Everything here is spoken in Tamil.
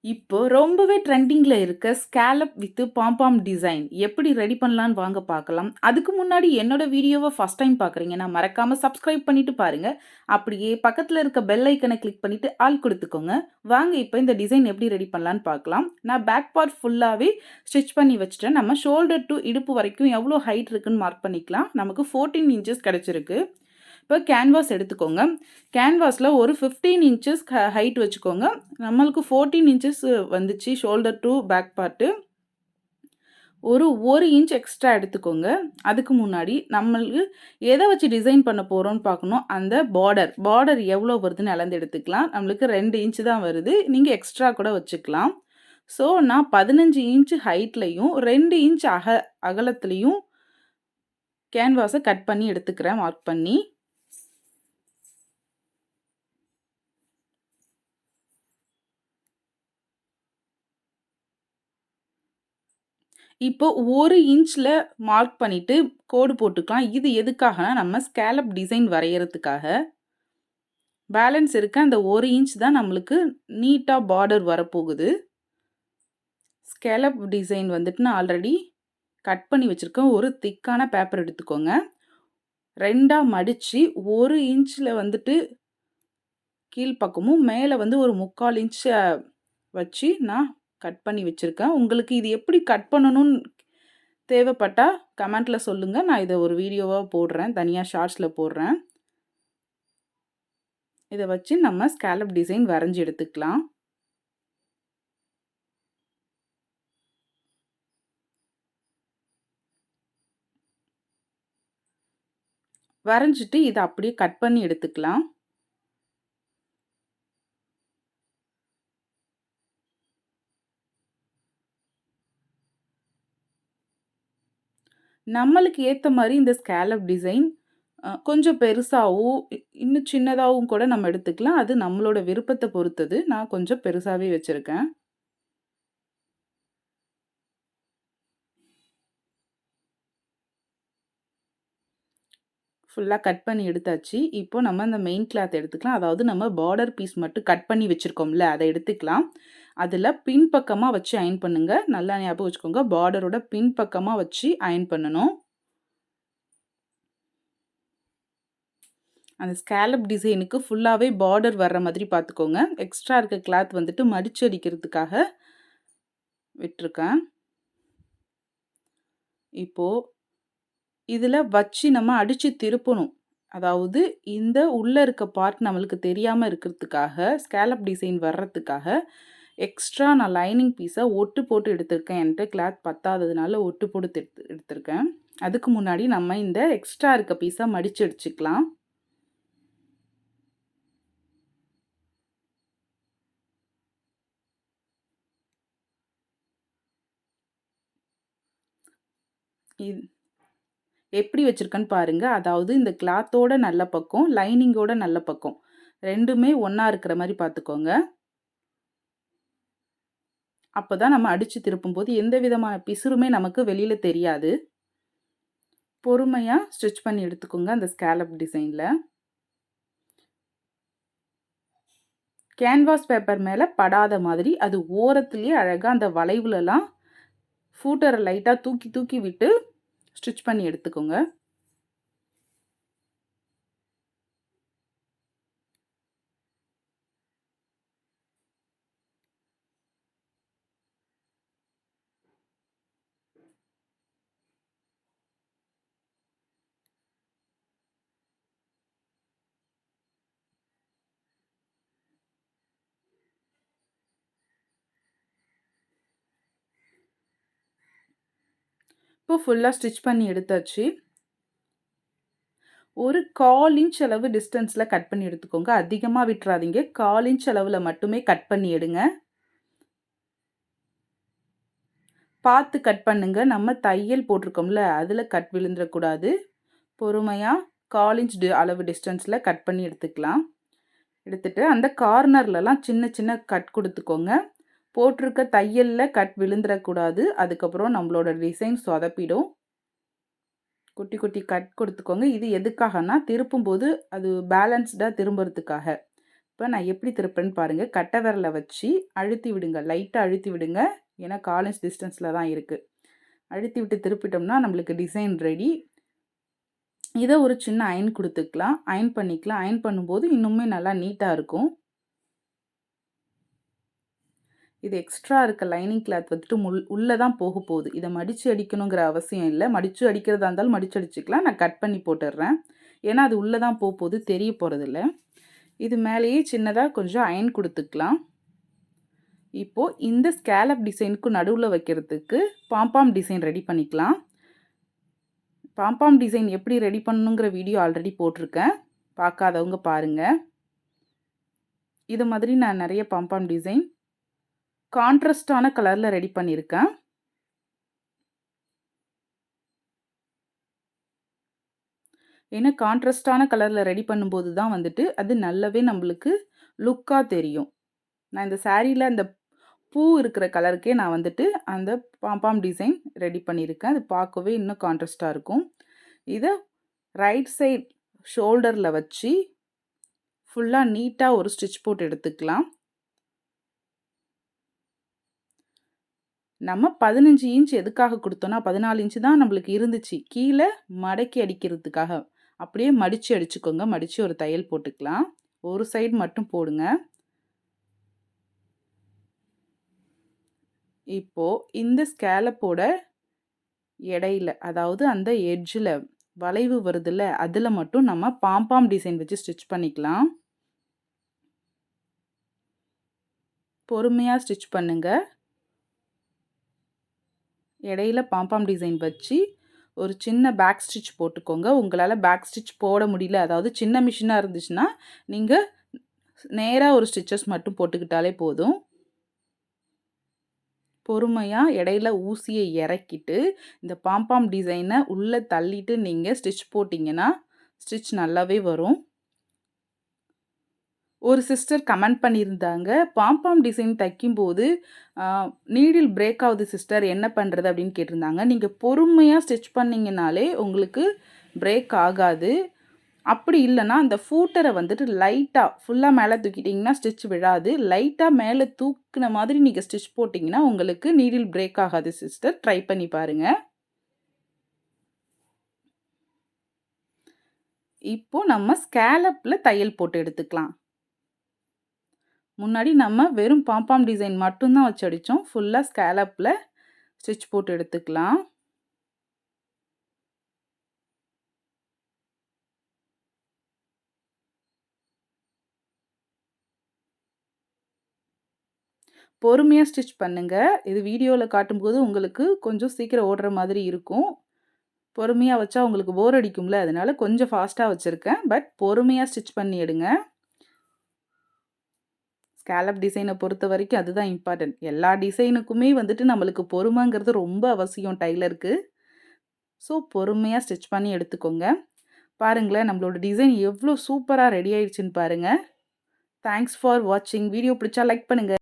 இப்போ ரொம்பவே ட்ரெண்டிங்ல இருக்க ஸ்கேலப் வித் பாம் டிசைன் எப்படி ரெடி பண்ணலான்னு வாங்க பார்க்கலாம். அதுக்கு முன்னாடி என்னோட வீடியோவ ஃபர்ஸ்ட் டைம் பார்க்குறீங்கன்னா, மறக்காம சப்ஸ்கிரைப் பண்ணிட்டு பாருங்க. அப்படியே பக்கத்துல இருக்க பெல் ஐக்கன கிளிக் பண்ணிட்டு ஆல் குடுத்துக்கோங்க. வாங்க இப்ப இந்த டிசைன் எப்படி ரெடி பண்ணலான்னு பார்க்கலாம். நான் பேக் பார்ட் ஃபுல்லாவே ஸ்டிச் பண்ணி வச்சுட்டேன். நம்ம ஷோல்டர் டூ இடுப்பு வரைக்கும் எவ்வளோ ஹைட் இருக்குன்னு மார்க் பண்ணிக்கலாம். நமக்கு 14 இன்ச்சஸ் கிடைச்சிருக்கு. இப்போ கேன்வாஸ் எடுத்துக்கோங்க. கேன்வாஸில் ஒரு 15 இன்ச்சஸ் ஹைட் வச்சுக்கோங்க. நம்மளுக்கு 14 இன்ச்சஸ் வந்துச்சு ஷோல்டர் டு பேக் பார்ட்டு. ஒரு 1 இன்ச் எக்ஸ்ட்ரா எடுத்துக்கோங்க. அதுக்கு முன்னாடி நம்மளுக்கு எதை வச்சு டிசைன் பண்ண போகிறோம்னு பார்க்கணும். அந்த பார்டர் எவ்வளோ வருதுன்னு அளந்து எடுத்துக்கலாம். நம்மளுக்கு 2 இன்ச் தான் வருது. நீங்கள் எக்ஸ்ட்ரா கூட வச்சுக்கலாம். ஸோ நான் 15 இன்ச் ஹைட்லையும் 2 இன்ச் அகலத்துலேயும் கேன்வாஸை கட் பண்ணி எடுத்துக்கிறேன் மார்க் பண்ணி. இப்போ 1 இன்ச்ல மார்க் பண்ணிட்டு கோடு போட்டுக்கலாம். இது எதுக்காகனா, நம்ம ஸ்கேலப் டிசைன் வரையறதுக்காக. பேலன்ஸ் இருக்க அந்த 1 இன்ச் தான் நம்மளுக்கு நீட்டா பார்டர் வரப்போகுது. ஸ்கேலப் டிசைன் வந்துட்டு நான் ஆல்ரெடி கட் பண்ணி வச்சிருக்கேன். ஒரு திக்கான பேப்பர் எடுத்துக்கோங்க. 2ஆ மடிச்சு 1 இன்ச்ல வந்துட்டு கீழ்ப்பக்கமும், மேல வந்து ஒரு 3/4 இன்ச் வச்சு நான் கட் பண்ணி வச்சிருக்கேன். உங்களுக்கு இது எப்படி கட் பண்ணணும்னு தேவைப்பட்டா கமெண்ட்ல சொல்லுங்க. நான் இதை ஒரு வீடியோவா போடுறேன். தனியா ஷார்ட்ஸ்ல போடுறேன். இதை வச்சு நம்ம ஸ்கேலப் டிசைன் வரைஞ்சி எடுத்துக்கலாம். வரைஞ்சிட்டு இதை அப்படியே கட் பண்ணி எடுத்துக்கலாம். நம்மளுக்கு ஏத்த மாதிரி இந்த ஸ்கேலப் டிசைன் கொஞ்சம் பெருசாவும், இன்னும் சின்னதாவும் கூட நம்ம எடுத்துக்கலாம். அது நம்மளோட விருப்பத்தை பொறுத்தது. நான் கொஞ்சம் பெருசாவே வச்சிருக்கேன். ஃபுல்லா கட் பண்ணி எடுத்தாச்சு. இப்போ நம்ம அந்த மெயின் கிளாத் எடுத்துக்கலாம். அதாவது நம்ம பார்டர் பீஸ் மட்டும் கட் பண்ணி வச்சிருக்கோம்ல, அதை எடுத்துக்கலாம். அதில பின்பக்கமா வச்சு அயர்ன் பண்ணுங்க. நல்லா ஞாபகம் வச்சுக்கோங்க. பார்டரோட பின்பக்கமா வச்சு அயர்ன் பண்ணணும். அந்த ஸ்கேலப் டிசைனுக்கு ஃபுல்லாவே பார்டர் வர்ற மாதிரி பார்த்துக்கோங்க. எக்ஸ்ட்ரா இருக்க கிளாத் வந்துட்டு மடிச்சு அடிக்கிறதுக்காக விட்டுருக்கேன். இப்போ இதில வச்சு நம்ம அடிச்சு திருப்பணும். அதாவது இந்த உள்ள இருக்க பார்ட் நம்மளுக்கு தெரியாம இருக்கிறதுக்காக, ஸ்கேலப் டிசைன் வர்றதுக்காக, எக்ஸ்ட்ரா நான் லைனிங் பீஸை ஒட்டு போட்டு எடுத்திருக்கேன். என்கிட்ட கிளாத் பத்தாததுனால ஒட்டு போட்டு எடுத்திருக்கேன். அதுக்கு முன்னாடி நம்ம இந்த எக்ஸ்ட்ரா இருக்க பீஸை மடிச்சு அடிச்சுக்கலாம். இது எப்படி வச்சிருக்கேன்னு பாருங்க. அதாவது இந்த கிளாத்தோட நல்ல பக்கம், லைனிங்கோட நல்ல பக்கம் 2மே ஒண்ணா இருக்கிற மாரி பார்த்துக்கோங்க. அப்பதான் நம்ம அடிச்சு திருப்பும்போது எந்த விதமான பிசுறுமே நமக்கு வெளியில தெரியாது. பொறுமையா ஸ்டிச் பண்ணி எடுத்துக்கோங்க அந்த ஸ்கேலப் டிசைன்ல. கேன்வாஸ் பேப்பர் மேல படாத மாதிரி அது ஓரத்திலேயே அழகா அந்த வளைவுலலாம் ஃபூட்டரை லைட்டா தூக்கி தூக்கி விட்டு ஸ்டிச் பண்ணி எடுத்துக்கோங்க. இப்போ ஃபுல்லா ஸ்டிச் பண்ணி எடுத்தாச்சு. ஒரு 1/4 இன்ச் அளவு டிஸ்டன்ஸ்ல கட் பண்ணி எடுத்துக்கோங்க. அதிகமா விட்டுறாதீங்க. 1/4 இன்ச் அளவுல மட்டுமே கட் பண்ணி எடுங்க. பார்த்து கட் பண்ணுங்க. நம்ம தையல் போட்டிருக்கோம்ல, அதில கட் விழுந்துறக்கூடாது. பொறுமையா 1/4 இன்ச் அளவு டிஸ்டன்ஸ்ல கட் பண்ணி எடுத்துக்கலாம். எடுத்துட்டு அந்த கார்னர்லலாம் சின்ன சின்ன கட் குடுத்துக்கோங்க. போட்டிருக்க தையல்ல கட் விழுந்துறக்கூடாது. அதுக்கப்புறம் நம்மளோட டிசைன் சொதப்பிடும். குட்டி குட்டி கட் குடுத்துக்கோங்க. இது எதுக்காகன்னா, திருப்பும்போது அது பேலன்ஸ்டா திரும்புறதுக்காக. இப்போ நான் எப்படி திருப்புறேன்னு பாருங்கள். கட்டை விரல வச்சு அழுத்தி விடுங்க. லைட்டாக அழுத்தி விடுங்க. ஏன்னா 1/4 இன்ச் டிஸ்டன்ஸில் தான் இருக்குது. அழுத்தி விட்டு திருப்பிட்டோம்னா நம்மளுக்கு டிசைன் ரெடி. இதை ஒரு சின்ன அயன் கொடுத்துக்கலாம். அயன் பண்ணிக்கலாம். அயன் பண்ணும்போது இன்னுமே நல்லா நீட்டாக இருக்கும். இது எக்ஸ்ட்ரா இருக்க லைனிங் கிளாத் வந்துட்டு உள்ளே தான் போக போகுது. இதை மடித்து அடிக்கணுங்கிற அவசியம் இல்லை. மடித்து அடிக்கிறதா இருந்தாலும் மடித்து அடிச்சுக்கலாம். நான் கட் பண்ணி போட்டுடுறேன். ஏன்னா அது உள்ளே தான் போக போகுது, தெரிய போகிறதில்ல. இது மேலேயே சின்னதாக கொஞ்சம் அயன் கொடுத்துக்கலாம். இப்போது இந்த ஸ்கேலப் டிசைனுக்கு நடுவில் வைக்கிறதுக்கு பாம்பாம் டிசைன் ரெடி பண்ணிக்கலாம். பாம்பாம் டிசைன் எப்படி ரெடி பண்ணணுங்கிற வீடியோ ஆல்ரெடி போட்டிருக்கேன். பார்க்காதவங்க பாருங்கள். இது மாதிரி நான் நிறைய பாம்பாம் டிசைன் கான்ட்ராஸ்டான கலரில் ரெடி பண்ணியிருக்கேன். ஏன்னா கான்ட்ராஸ்டான கலரில் ரெடி பண்ணும்போது தான் வந்துட்டு அது நல்லாவே நம்மளுக்கு லுக்காக தெரியும். நான் இந்த சாரியில் அந்த பூ இருக்கிற கலருக்கே நான் வந்துட்டு அந்த பாம்பாம் டிசைன் ரெடி பண்ணியிருக்கேன். அது பார்க்கவே இன்னும் கான்ட்ராஸ்டாக இருக்கும். இதை ரைட் சைட் ஷோல்டரில் வச்சு ஃபுல்லாக நீட்டாக ஒரு ஸ்டிச் போட்டு எடுத்துக்கலாம். நம்ம 15 இன்ச் எதுக்காக கொடுத்தோன்னா 14 இன்ச்சு தான் நம்மளுக்கு இருந்துச்சு. கீழே மடக்கி அடிக்கிறதுக்காக. அப்படியே மடித்து அடிச்சுக்கோங்க. மடித்து ஒரு தையல் போட்டுக்கலாம். ஒரு சைடு மட்டும் போடுங்க. இப்போது இந்த ஸ்கேலப்போட இடையில, அதாவது அந்த எட்ஜில் வளைவு வருதுல்ல, அதில் மட்டும் நம்ம பாம்பாம் டிசைன் வச்சு ஸ்டிச் பண்ணிக்கலாம். பொறுமையாக ஸ்டிச் பண்ணுங்கள். இடையில பாம்பாம் டிசைன் வச்சு ஒரு சின்ன பேக் ஸ்டிச் போட்டுக்கோங்க. உங்களால் பேக் ஸ்டிச் போட முடியல, அதாவது சின்ன மிஷினாக இருந்துச்சுன்னா நீங்கள் நேராக ஒரு ஸ்டிச்சஸ் மட்டும் போட்டுக்கிட்டாலே போதும். பொறுமையாக இடையில ஊசியை இறக்கிட்டு இந்த பாம்பாம் டிசைனை உள்ளே தள்ளிட்டு நீங்கள் ஸ்டிச் போட்டிங்கன்னா ஸ்டிச் நல்லாவே வரும். ஒரு சிஸ்டர் கமெண்ட் பண்ணியிருந்தாங்க, பாம்பாம் டிசைன் தைக்கும்போது நீடில் பிரேக் ஆகுது சிஸ்டர், என்ன பண்ணுறது அப்படின்னு கேட்டிருந்தாங்க. நீங்கள் பொறுமையாக ஸ்டிச் பண்ணிங்கனாலே உங்களுக்கு பிரேக் ஆகாது. அப்படி இல்லைன்னா அந்த ஃபூட்டரை வந்துட்டு லைட்டாக ஃபுல்லாக மேலே தூக்கிட்டிங்கன்னா ஸ்டிச் விழாது. லைட்டாக மேலே தூக்குன மாதிரி நீங்கள் ஸ்டிச் போட்டிங்கன்னா உங்களுக்கு நீடில் பிரேக் ஆகாது சிஸ்டர். ட்ரை பண்ணி பாருங்கள். இப்போது நம்ம ஸ்கேலப்பில் தையல் போட்டு எடுத்துக்கலாம். முன்னாடி நம்ம வெறும் பாம்பாம் டிசைன் மட்டும்தான் வச்சு அடித்தோம். ஃபுல்லாக ஸ்கேலப்பில் ஸ்டிச் போட்டு எடுத்துக்கலாம். பொறுமையாக ஸ்டிச் பண்ணுங்கள். இது வீடியோவில் காட்டும்போது உங்களுக்கு கொஞ்சம் சீக்கிரம் ஓடுற மாதிரி இருக்கும். பொறுமையாக வச்சா உங்களுக்கு போர் அடிக்கும்ல, அதனால கொஞ்சம் ஃபாஸ்ட்டாக வச்சுருக்கேன். பட் பொறுமையாக ஸ்டிச் பண்ணி எடுங்க. ஸ்கேலப் டிசைனை பொறுத்த வரைக்கும் அதுதான் இம்பார்ட்டன்ட். எல்லா டிசைனுக்குமே வந்துட்டு நம்மளுக்கு பொறுமைங்கிறது ரொம்ப அவசியம் டைலருக்கு. ஸோ பொறுமையாக ஸ்டிச் பண்ணி எடுத்துக்கோங்க. பாருங்களேன், நம்மளோட டிசைன் எவ்வளோ சூப்பராக ரெடி ஆயிடுச்சுன்னு பாருங்கள். தேங்க்ஸ் ஃபார் வாட்சிங். வீடியோ பிடிச்சா லைக் பண்ணுங்கள்.